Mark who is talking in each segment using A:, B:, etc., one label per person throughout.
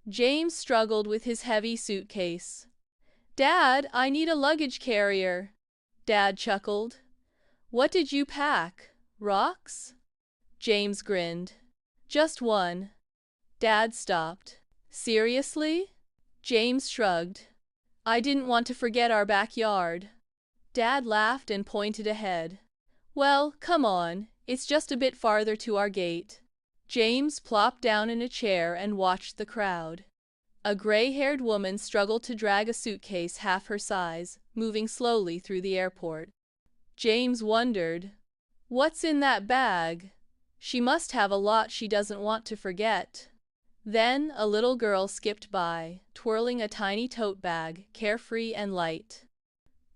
A: James struggled with his heavy suitcase. Dad, I need a luggage carrier. Dad chuckled. What did you pack? Rocks? James grinned. Just one. Dad stopped. Seriously? James shrugged. I didn't want to forget our backyard. Dad laughed and pointed ahead. Well, come on, it's just a bit farther to our gate. James plopped down in a chair and watched the crowd. A gray-haired woman struggled to drag a suitcase half her size, moving slowly through the airport. James wondered, what's in that bag? She must have a lot she doesn't want to forget. Then a little girl skipped by, twirling a tiny tote bag, carefree and light.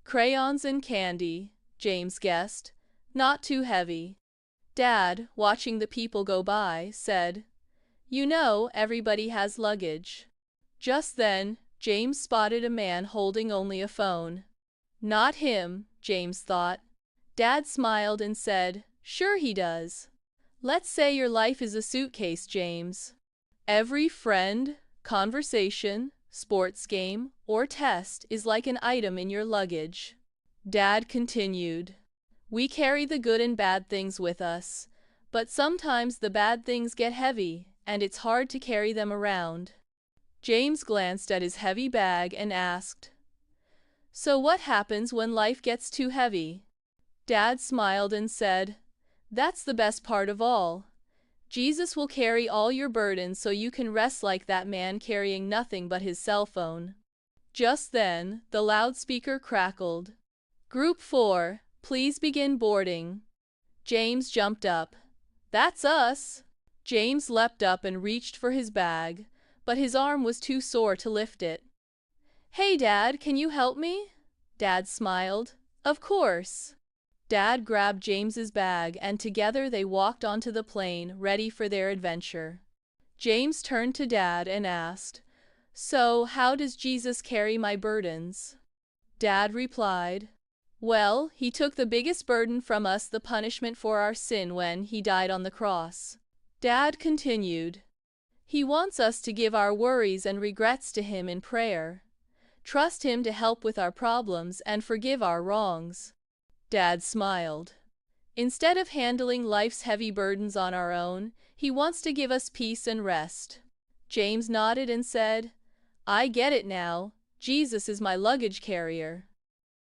A: Crayons and candy, James guessed, not too heavy. Dad, watching the people go by, said, You know, everybody has luggage. Just then, James spotted a man holding only a phone. Not him, James thought. Dad smiled and said, Sure he does. Let's say your life is a suitcase, James. Every friend, conversation, sports game, or test is like an item in your luggage. Dad continued, We carry the good and bad things with us, but sometimes the bad things get heavy, and it's hard to carry them around. James glanced at his heavy bag and asked, So what happens when life gets too heavy? Dad smiled and said, That's the best part of all. Jesus will carry all your burdens so you can rest like that man carrying nothing but his cell phone. Just then, the loudspeaker crackled. Group 4, please begin boarding. James jumped up. That's us. James leapt up and reached for his bag, but his arm was too sore to lift it. Hey, Dad, can you help me? Dad smiled. Of course. Dad grabbed James's bag and together they walked onto the plane, ready for their adventure. James turned to Dad and asked, So, how does Jesus carry my burdens? Dad replied, Well, he took the biggest burden from us, the punishment for our sin, when he died on the cross. Dad continued, He wants us to give our worries and regrets to him in prayer. Trust him to help with our problems and forgive our wrongs. Dad smiled. Instead of handling life's heavy burdens on our own, he wants to give us peace and rest. James nodded and said, I get it now. Jesus is my luggage carrier.